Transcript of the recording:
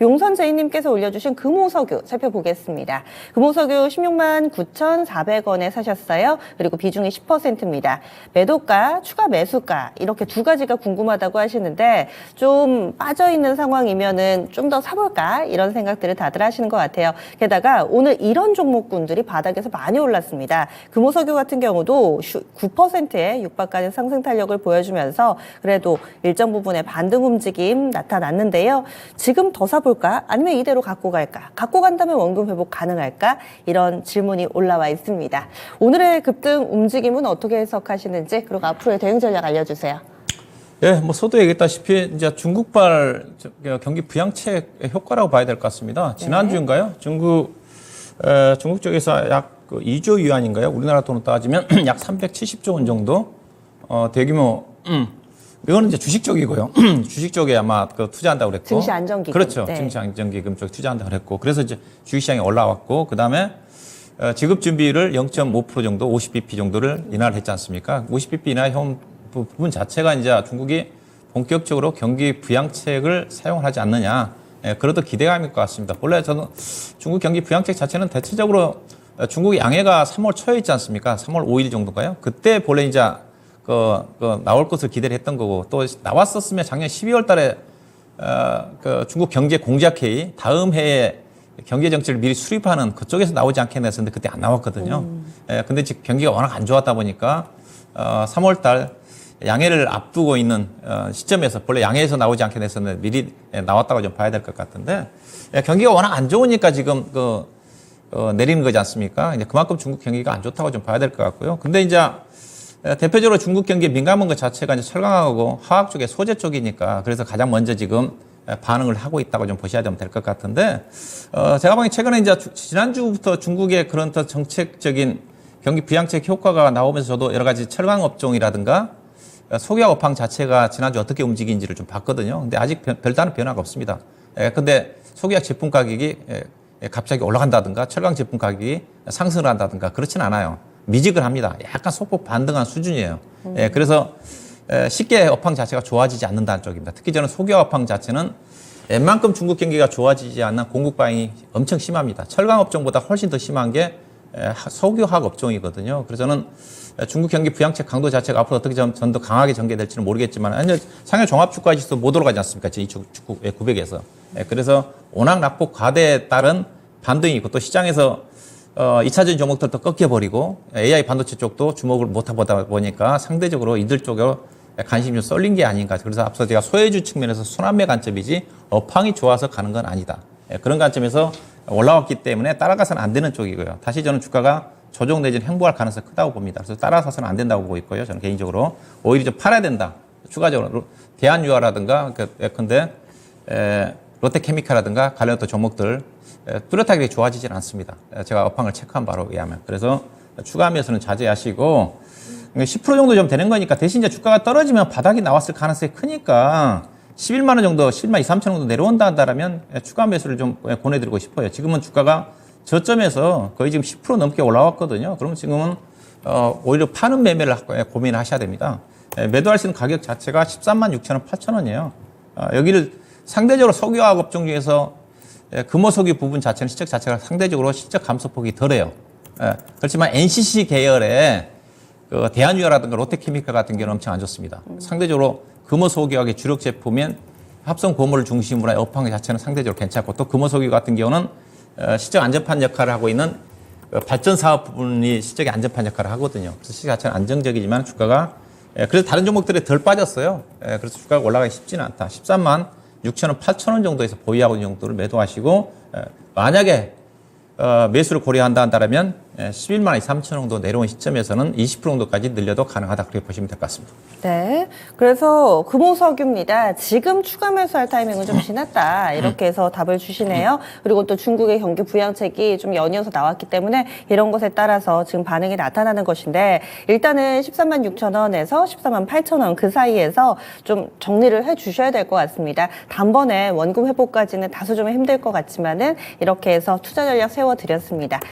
용선제이님께서 올려주신 금호석유 살펴보겠습니다. 금호석유 16만 9,400원에 사셨어요. 그리고 비중이 10%입니다. 매도가, 추가 매수가 이렇게 두 가지가 궁금하다고 하시는데 좀 빠져있는 상황이면은 좀 더 사볼까 이런 생각들을 다들 하시는 것 같아요. 게다가 오늘 이런 종목군들이 바닥에서 많이 올랐습니다. 금호석유 같은 경우도 9%에 육박하는 상승 탄력을 보여주면서 그래도 일정 부분의 반등 움직임 나타났는데요. 지금 더 사볼까? 아니면 이대로 갖고 갈까? 갖고 간다면 원금 회복 가능할까? 이런 질문이 올라와 있습니다. 오늘의 급등 움직임은 어떻게 해석하시는지 그리고 앞으로의 대응 전략 알려주세요. 예, 뭐 서도 얘기했다시피 이제 중국발 경기 부양책 효과라고 봐야 될 것 같습니다. 지난주인가요? 중국 쪽에서 약 2조 위안인가요? 우리나라 돈으로 따지면 약 370조 원 정도 대규모 이거는 이제 주식 쪽이고요. 주식 쪽에 아마 투자한다고 그랬고. 증시 안정기금. 그렇죠. 네. 증시 안정기금 쪽에 투자한다고 그랬고. 그래서 이제 주식시장이 올라왔고, 그 다음에 지급 준비를 0.5% 정도, 50bp 정도를 인하를 했지 않습니까? 50bp 인하 부분 자체가 이제 중국이 본격적으로 경기 부양책을 사용하지 않느냐. 그래도 기대감일 것 같습니다. 원래 저는 중국 경기 부양책 자체는 대체적으로 중국 양해가 3월 초에 있지 않습니까? 3월 5일 정도인가요? 그때 본래 이제 나올 것을 기대를 했던 거고, 또 나왔었으면 작년 12월 달에, 중국 경제 공작회의, 다음 해에 경제 정책을 미리 수립하는 그쪽에서 나오지 않겠나 했었는데 그때 안 나왔거든요. 근데 지금 경기가 워낙 안 좋았다 보니까, 3월 달 양해를 앞두고 있는, 시점에서 본래 양해에서 나오지 않겠나 했었는데 미리 나왔다고 좀 봐야 될 것 같은데, 경기가 워낙 안 좋으니까 지금 내리는 거지 않습니까? 이제 그만큼 중국 경기가 안 좋다고 좀 봐야 될 것 같고요. 근데 이제 대표적으로 중국 경기에 민감한 것 자체가 이제 철강하고 화학 쪽의 소재 쪽이니까 그래서 가장 먼저 지금 반응을 하고 있다고 좀 보셔야 될 것 같은데, 제가 보기엔 최근에 이제 지난주부터 중국의 그런 더 정책적인 경기 부양책 효과가 나오면서 저도 여러 가지 철강 업종이라든가 석유화학 업황 자체가 지난주 어떻게 움직이는지를 좀 봤거든요. 근데 아직 별다른 변화가 없습니다. 근데 석유화학 제품 가격이 갑자기 올라간다든가 철강 제품 가격이 상승을 한다든가 그렇진 않아요. 미직을 합니다. 약간 소폭 반등한 수준이에요. 그래서 쉽게 업황 자체가 좋아지지 않는다는 쪽입니다. 특히 저는 석유화학 업황 자체는 웬만큼 중국 경기가 좋아지지 않는 공급 과잉이 엄청 심합니다. 철강 업종보다 훨씬 더 심한 게 석유화학 업종이거든요. 그래서 저는 중국 경기 부양책 강도 자체가 앞으로 어떻게 좀 더 강하게 전개될지는 모르겠지만, 상해 종합주가지수 못 올라가지 않습니까? 제2주900에서. 그래서 워낙 낙폭 과대에 따른 반등이 있고 또 시장에서 2차전 종목들도 꺾여버리고 AI 반도체 쪽도 주목을 못 하다 보니까 상대적으로 이들 쪽으로 관심이 좀 쏠린 게 아닌가. 그래서 앞서 제가 소외주 측면에서 순환매 관점이지 업황이 좋아서 가는 건 아니다. 그런 관점에서 올라왔기 때문에 따라가서는 안 되는 쪽이고요. 다시 저는 주가가 조정 내지는 행보할 가능성이 크다고 봅니다. 그래서 따라서는 안 된다고 보고 있고요. 저는 개인적으로 오히려 좀 팔아야 된다. 추가적으로 대한유화라든가 예컨대 롯데케미칼라든가 관련 또 종목들 뚜렷하게 좋아지진 않습니다. 제가 업황을 체크한 바로 의하면. 그래서 추가하면서는 자제하시고 10% 정도 좀 되는 거니까 대신 이제 주가가 떨어지면 바닥이 나왔을 가능성이 크니까 11만 원 정도, 11만 2, 3천 정도 내려온다 한다면 추가 매수를 좀 권해드리고 싶어요. 지금은 주가가 저점에서 거의 지금 10% 넘게 올라왔거든요. 그러면 지금은 오히려 파는 매매를 고민을 하셔야 됩니다. 매도할 수 있는 가격 자체가 13만 6천 원, 8천 원이에요. 여기를 상대적으로 석유화학 업종 중에서 금호석유 부분 자체는 실적 자체가 상대적으로 실적 감소폭이 덜해요. 그렇지만 NCC 계열의 대한유화라든가 롯데케미칼 같은 경우는 엄청 안 좋습니다. 상대적으로 금호석유학의 주력 제품인 합성 고무를 중심으로 한 업황 자체는 상대적으로 괜찮고 또 금호석유 같은 경우는 실적 안전판 역할을 하고 있는 발전 사업 부분이 실적의 안전판 역할을 하거든요. 그래서 실적 자체는 안정적이지만 주가가 그래서 다른 종목들이 덜 빠졌어요. 그래서 주가가 올라가기 쉽지는 않다. 13만 6천 원, 8천 원 정도에서 보유하고 있는 정도를 매도하시고 만약에 매수를 고려한다 한다면 11만 3천 정도 내려온 시점에서는 20% 정도까지 늘려도 가능하다 그렇게 보시면 될 것 같습니다. 네, 그래서 금호석유입니다. 지금 추가 매수할 타이밍은 좀 지났다 이렇게 해서 답을 주시네요. 그리고 또 중국의 경기 부양책이 좀 연이어서 나왔기 때문에 이런 것에 따라서 지금 반응이 나타나는 것인데 일단은 13만 6천 원에서 14만 8천 원 그 사이에서 좀 정리를 해 주셔야 될 것 같습니다. 단번에 원금 회복까지는 다소 좀 힘들 것 같지만은 이렇게 해서 투자 전략 세워드렸습니다.